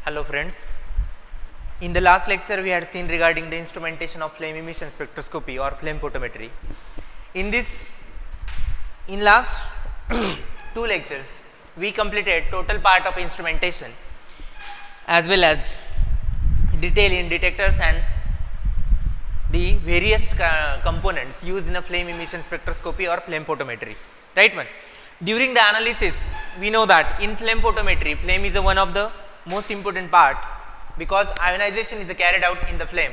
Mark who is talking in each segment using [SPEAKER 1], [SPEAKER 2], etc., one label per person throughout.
[SPEAKER 1] Hello friends, in the last lecture we had seen regarding the instrumentation of flame emission spectroscopy or flame photometry. In last two lectures we completed total part of instrumentation as well as detail in detectors and the various components used in a flame emission spectroscopy or flame photometry, right one. During the analysis we know that in flame photometry flame is one of the most important part because ionization is carried out in the flame,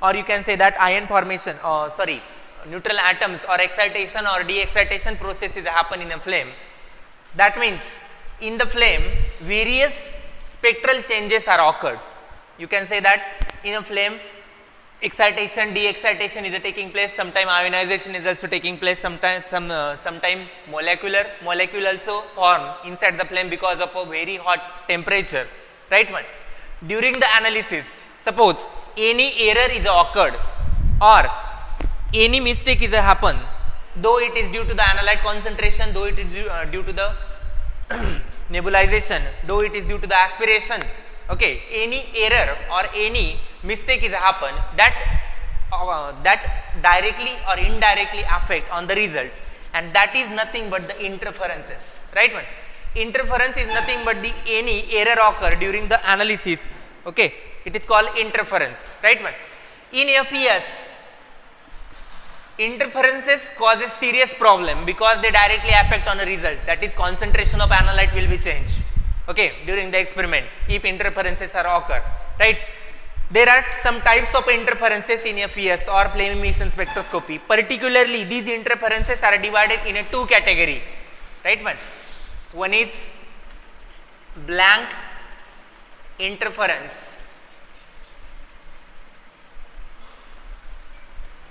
[SPEAKER 1] or you can say that ion formation or neutral atoms or excitation or de-excitation processes happen in a flame. That means in the flame various spectral changes are occurred. You can say that in a flame excitation, de-excitation is taking place, sometime ionization is also taking place, sometime molecule also form inside the flame because of a very hot temperature, right one. During the analysis, suppose any error is occurred or any mistake is happen, though it is due to the analyte concentration, though it is due to the nebulization, though it is due to the aspiration, okay, any error or any mistake is happen that directly or indirectly affect on the result, and that is nothing but the interferences, right one. Interference is nothing but the any error occur during the analysis, okay, it is called interference, right one. In FES interferences causes serious problem because they directly affect on the result, that is concentration of analyte will be changed, okay, during the experiment if interferences are occur, right. There are some types of interferences in FES or flame emission spectroscopy. Particularly these interferences are divided in two category, right one. One is blank interference.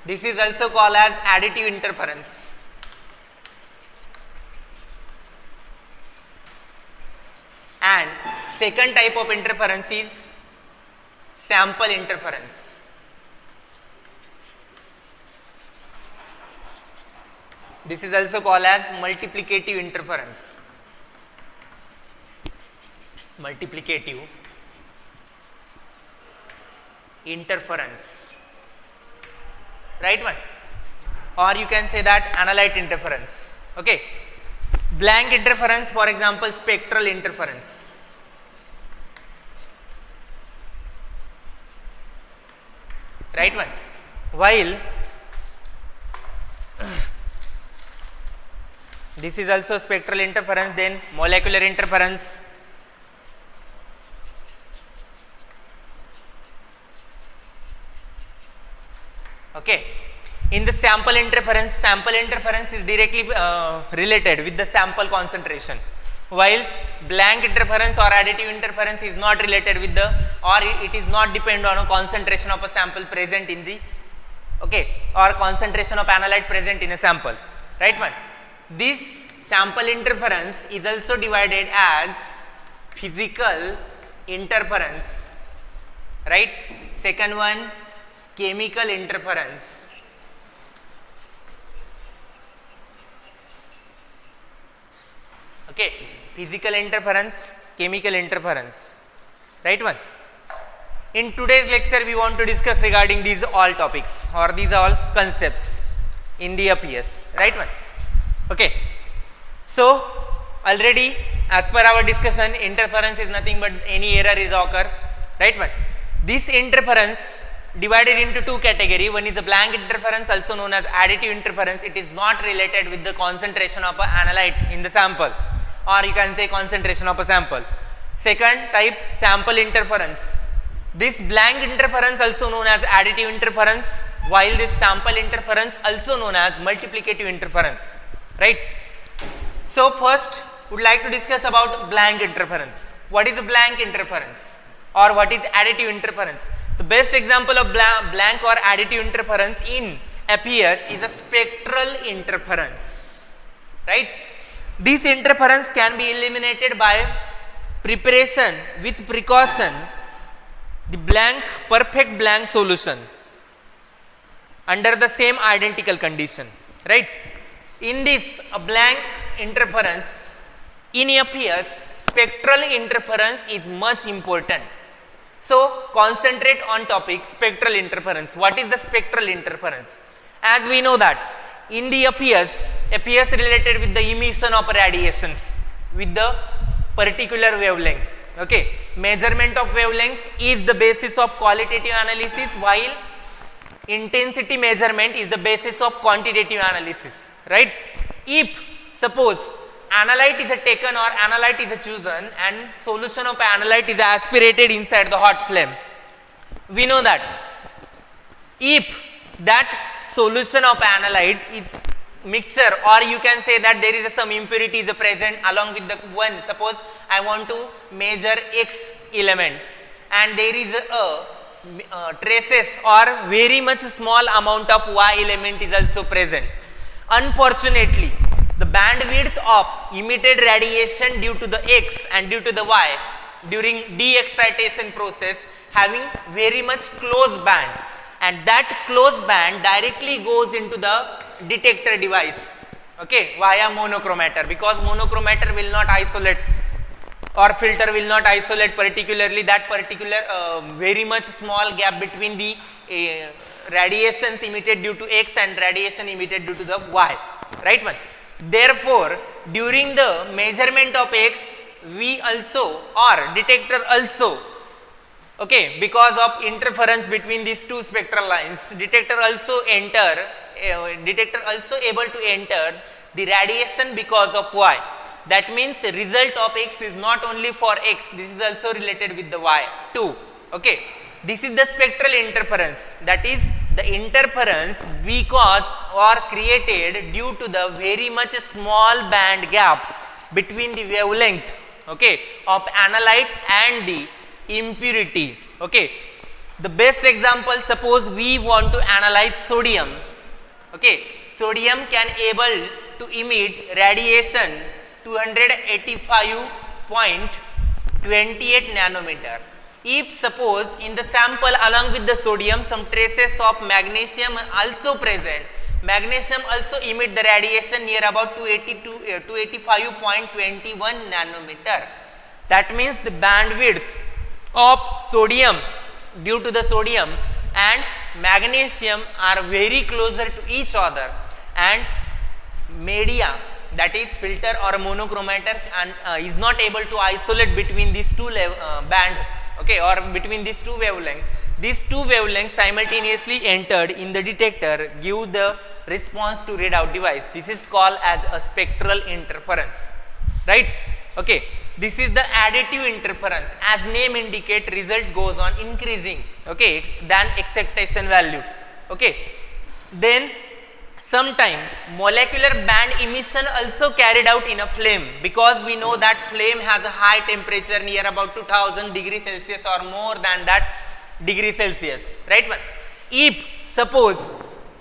[SPEAKER 1] This is also called as additive interference. And second type of interference is sample interference. This is also called as multiplicative interference. Multiplicative interference, right one, or you can say that analyte interference, okay. Blank interference, for example, spectral interference. Right one. While this is also spectral interference, then molecular interference, okay. In the sample interference is directly related with the sample concentration, whilst blank interference or additive interference is not related with the, or it is not depend on a concentration of a sample present in the, okay, or concentration of analyte present in a sample, right one. This sample interference is also divided as physical interference, right. Second one, chemical interference. Okay, physical interference, chemical interference, right one. In today's lecture we want to discuss regarding these all topics or these all concepts in the FES, right one. Okay, so already as per our discussion, interference is nothing but any error is occur, right one. This interference divided into two category. One is the blank interference, also known as additive interference. It is not related with the concentration of an analyte in the sample, or you can say concentration of a sample. Second type, sample interference. This blank interference also known as additive interference, while this sample interference also known as multiplicative interference, right. So first would like to discuss about blank interference. What is a blank interference or what is additive interference? The best example of blank or additive interference in FES is a spectral interference, right. This interference can be eliminated by preparation with precaution the perfect blank solution under the same identical condition, right. In this blank interference in FES spectral interference is much important. So concentrate on topic spectral interference. What is the spectral interference? As we know that in the appears related with the emission of radiations with the particular wavelength. Okay, measurement of wavelength is the basis of qualitative analysis, while intensity measurement is the basis of quantitative analysis, right? If suppose analyte is taken or analyte is chosen and solution of analyte is aspirated inside the hot flame, we know that if that solution of analyte is mixture, or you can say that there is some impurities present along with the one. Suppose I want to measure X element and there is a traces or very much small amount of Y element is also present. Unfortunately, the bandwidth of emitted radiation due to the X and due to the Y during de-excitation process having very much close band, and that close band directly goes into the detector device, okay, via monochromator, because monochromator will not isolate or filter will not isolate particularly that particular very much small gap between the radiations emitted due to X and radiation emitted due to the Y, right one. Therefore, during the measurement of X, we also or detector also, okay, because of interference between these two spectral lines, detector also able to enter the radiation because of Y. That means the result of X is not only for X, this is also related with the Y too. Okay, this is the spectral interference, that is the interference because or created due to the very much small band gap between the wavelength, okay, of analyte and the impurity. Okay, the best example, suppose we want to analyze sodium. Okay, sodium can able to emit radiation 285.28 nanometer. If suppose in the sample along with the sodium some traces of magnesium also present, magnesium also emit the radiation near about 285.21 nanometer. That means the bandwidth of sodium due to the sodium and magnesium are very closer to each other, and media, that is filter or monochromator, and is not able to isolate between these two band, okay, or between these two wavelengths. These two wavelengths simultaneously entered in the detector give the response to readout device. This is called as a spectral interference, right? Okay, this is the additive interference. As name indicate, result goes on increasing, okay, than excitation value. Okay, then sometime molecular band emission also carried out in a flame, because we know that flame has a high temperature near about 2000 degrees Celsius or more than that degree Celsius, right? If suppose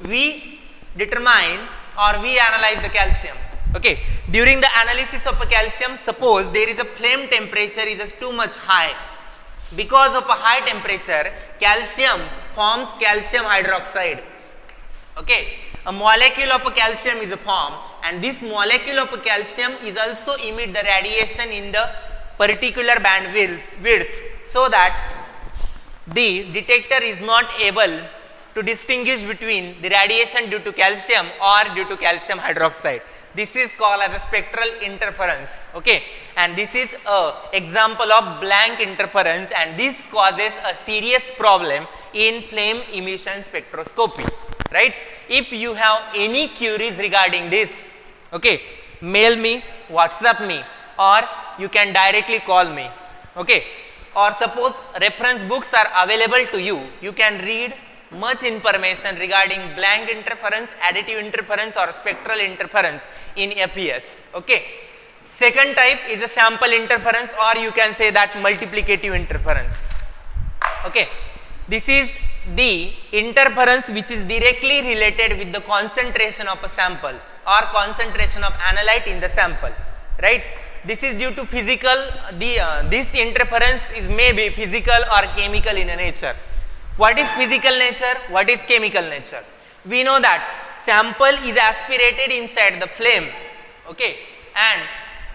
[SPEAKER 1] we determine or we analyze the calcium, okay, during the analysis of a calcium, suppose there is a flame temperature is too much high. Because of a high temperature, calcium forms calcium hydroxide. Okay, a molecule of a calcium is formed, and this molecule of a calcium is also emit the radiation in the particular bandwidth, so that the detector is not able to distinguish between the radiation due to calcium or due to calcium hydroxide. This is called as a spectral interference, okay, and this is a example of blank interference, and this causes a serious problem in flame emission spectroscopy, right? If you have any queries regarding this, okay, mail me, WhatsApp me, or you can directly call me, okay, or suppose reference books are available to you, you can read much information regarding blank interference, additive interference or spectral interference in FES. Okay. Second type is a sample interference, or you can say that multiplicative interference. Okay. This is the interference which is directly related with the concentration of a sample or concentration of analyte in the sample, right? This is due to physical, this interference is maybe physical or chemical in nature. What is physical nature? What is chemical nature? We know that sample is aspirated inside the flame, okay, and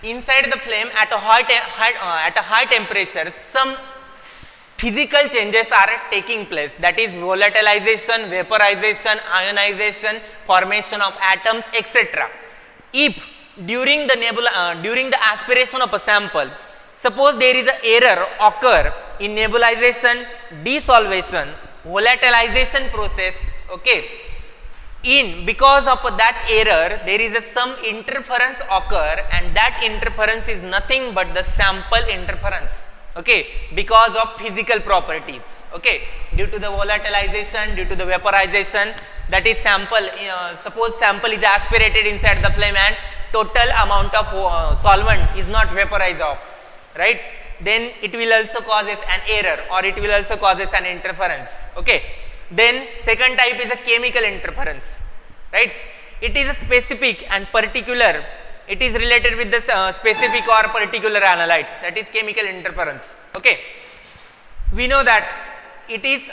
[SPEAKER 1] inside the flame at a high temperature, some physical changes are taking place, that is volatilization, vaporization, ionization, formation of atoms, etc. If during the aspiration of a sample, suppose there is an error occur in nebulization, desolvation, volatilization process, okay, because of that error there is some interference occur, and that interference is nothing but the sample interference, okay, because of physical properties, okay, due to the volatilization, due to the vaporization, that is sample, suppose sample is aspirated inside the flame and total amount of solvent is not vaporized off, right, then it will also causes an error, or it will also causes an interference, okay. Then second type is a chemical interference, right, it is a specific and particular, it is related with the specific or particular analyte, that is chemical interference, okay. We know that it is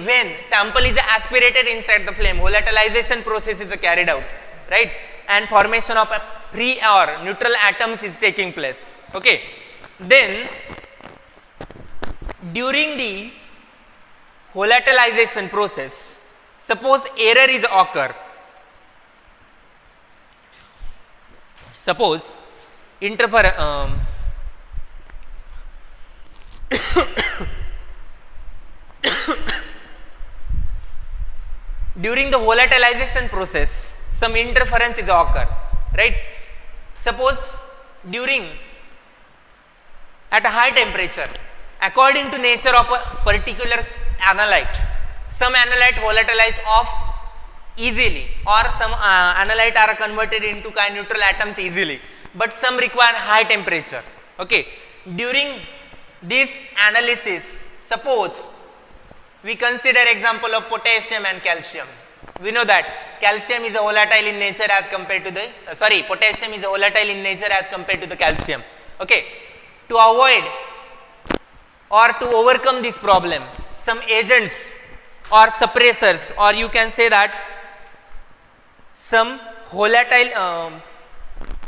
[SPEAKER 1] when sample is aspirated inside the flame, volatilization process is carried out, right, and formation of a free or neutral atoms is taking place, okay. Then during the volatilization process, suppose error is occur, suppose during the volatilization process some interference is occur, right, suppose during at a high temperature, according to nature of a particular analyte, some analyte volatilize off easily, or some analyte are converted into kind neutral atoms easily, but some require high temperature, okay. During this analysis, suppose we consider example of potassium and calcium. We know that calcium is volatile in nature as compared to the potassium is volatile in nature as compared to the calcium, okay. To avoid or to overcome this problem, some agents or suppressors, or you can say that some volatile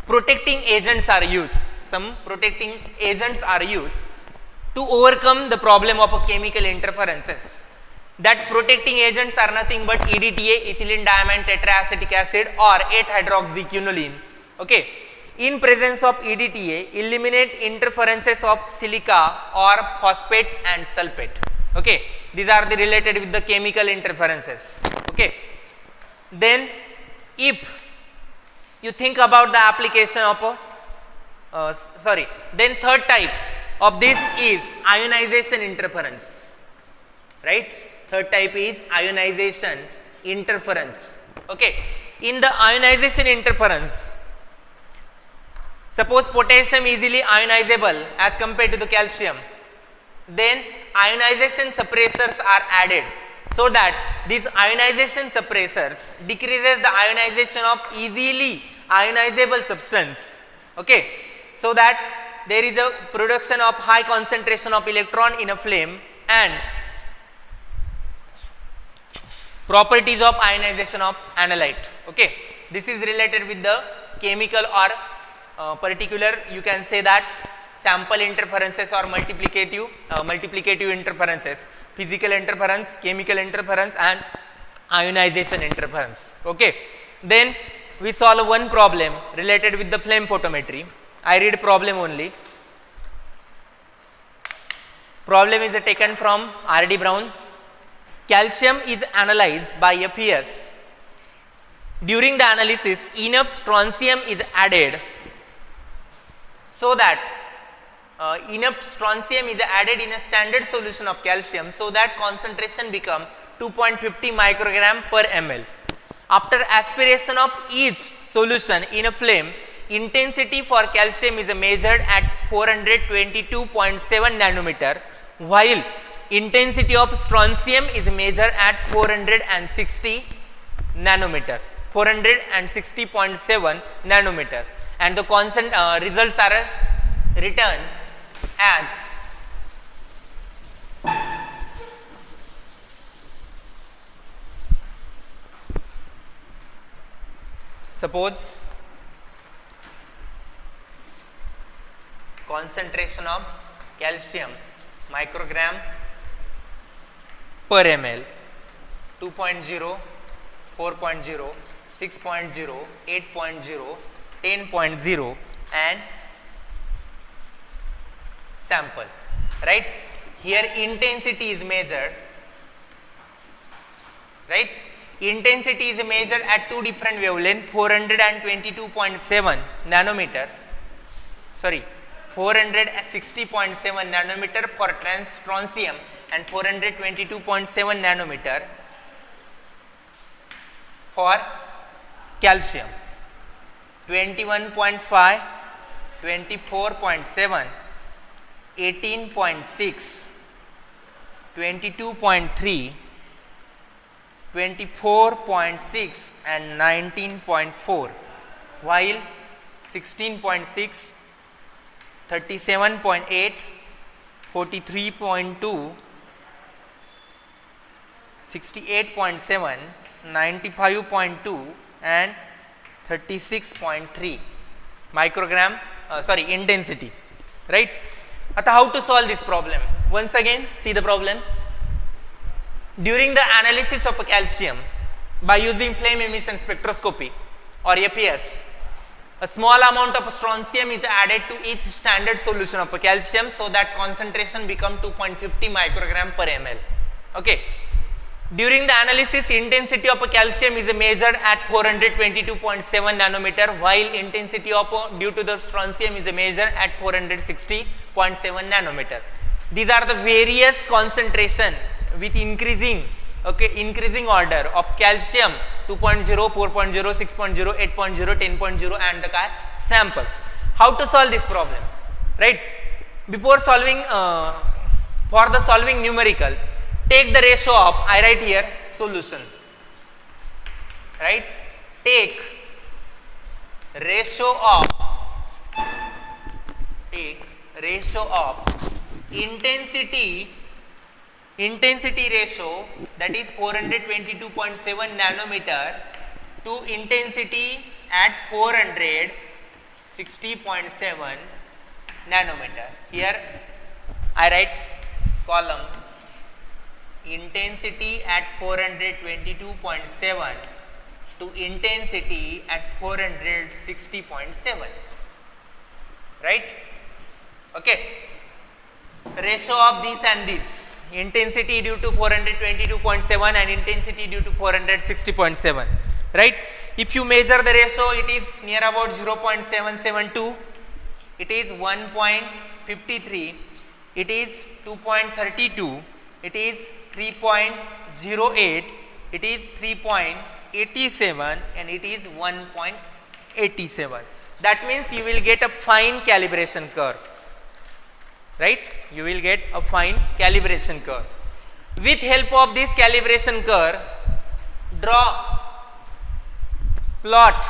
[SPEAKER 1] protecting agents are used, to overcome the problem of chemical interferences. That protecting agents are nothing but EDTA, ethylene diamine tetraacetic acid, or 8-hydroxyquinoline, okay. In presence of EDTA, eliminate interferences of silica or phosphate and sulfate, okay. These are the related with the chemical interferences, okay. Then if you think about the application of then third type of this is ionization interference, right. Third type is ionization interference, okay. In the ionization interference, suppose potassium easily ionizable as compared to the calcium, then ionization suppressors are added, so that these ionization suppressors decreases the ionization of easily ionizable substance, okay. So that there is a production of high concentration of electron in a flame, and properties of ionization of analyte, okay. This is related with the chemical or particular, you can say that sample interferences or multiplicative interferences, physical interference, chemical interference, and ionization interference, okay. Then we solve one problem related with the flame photometry. I read problem only. Problem is taken from R.D. Brown. Calcium is analyzed by FES. During the analysis, enough strontium is added, so that enough strontium is added in a standard solution of calcium, so that concentration become 2.50 microgram per ml. After aspiration of each solution in a flame, intensity for calcium is measured at 422.7 nanometer, while intensity of strontium is measured at 460 nanometer, 460.7 nanometer, and the constant results are written as suppose concentration of calcium microgram per ml. 2.0, 4.0, 6.0, 8.0, 10.0 and sample, right? Here intensity is measured, right? Intensity is measured at two different wavelength, 422.7 nanometer, sorry, 460.7 nanometer for strontium and 422.7 nanometer for calcium. 21.5, 24.7, 18.6, 22.3, 24.6 and 19.4, while 16.6, 37.8, 43.2, 68.7, 95.2 and 36.3 microgram intensity, right? Ata how to solve this problem? Once again see the problem. During the analysis of a calcium by using flame emission spectroscopy or APS, a small amount of strontium is added to each standard solution of a calcium so that concentration become 2.50 microgram per ml. Okay. During the analysis, intensity of a calcium is measured at 422.7 nanometer, while intensity of due to the strontium is measured at 460.7 nanometer. These are the various concentration with increasing, okay, increasing order of calcium 2.0, 4.0, 6.0, 8.0, 10.0 and the sample. How to solve this problem, right? Before solving, for the solving numerical, take the ratio of, I write here solution, right? Take ratio of intensity ratio, that is 422.7 nanometer to intensity at 460.7 nanometer. Here I write column intensity at 422.7 to intensity at 460.7, right? Okay. Ratio of this and this, intensity due to 422.7 and intensity due to 460.7, right? If you measure the ratio, it is near about 0.772, it is 1.53, it is 2.32, it is 3.08, it is 3.87 and it is 1.87. That means you will get a fine calibration curve, right? You will get a fine calibration curve. With help of this calibration curve, plot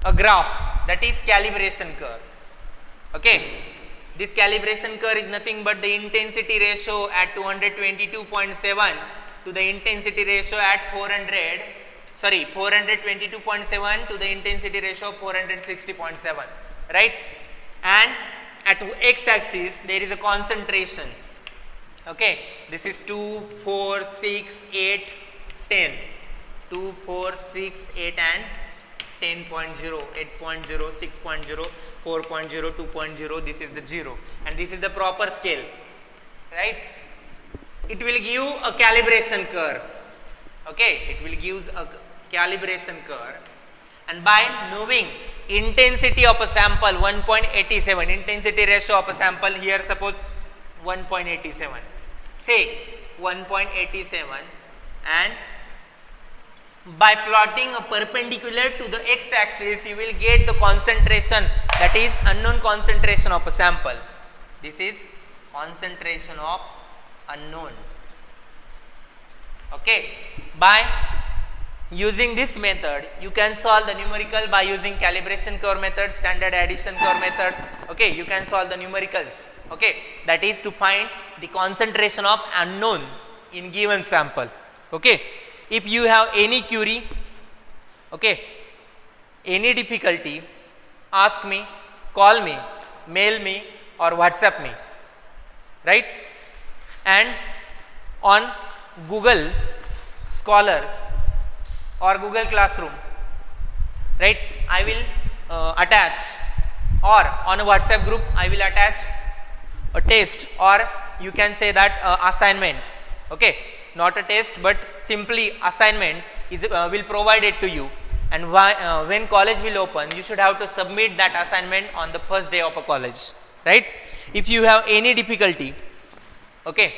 [SPEAKER 1] a graph, that is calibration curve. Okay. This calibration curve is nothing but the intensity ratio at 222.7 to the intensity ratio at 422.7 to the intensity ratio of 460.7, right? And at x axis there is a concentration. Okay, this is 2, 4, 6, 8, 10. 2, 4, 6, 8 and 10.0, 8.0, 6.0, 4.0, 2.0, this is the 0 and this is the proper scale, right? It will give a calibration curve, okay, it will give a calibration curve, and by knowing intensity of a sample 1.87, intensity ratio of a sample here suppose 1.87, say 1.87, and by plotting a perpendicular to the x axis you will get the concentration, that is unknown concentration of a sample. This is concentration of unknown. Okay, by using this method you can solve the numerical by using calibration curve method, standard addition curve method. Okay, you can solve the numericals. Okay, that is to find the concentration of unknown in given sample. Okay. If you have any query, okay, any difficulty, ask me, call me. mail me or WhatsApp me, right? And on Google Scholar or Google Classroom, right, I will attach, or on a WhatsApp group I will attach a test, or you can say that assignment, okay, not a test but simply assignment is will provide it to you. And when college will open, you should have to submit that assignment on the first day of a college, right? If you have any difficulty, okay,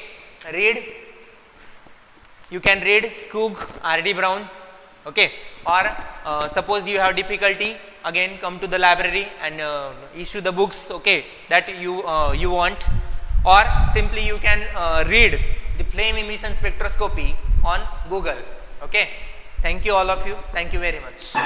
[SPEAKER 1] you can read Skoog, R.D. Brown, okay, or suppose you have difficulty, again come to the library and issue the books, okay, that you want, or simply you can read the flame emission spectroscopy on Google, okay. Thank you all of you. Thank you very much.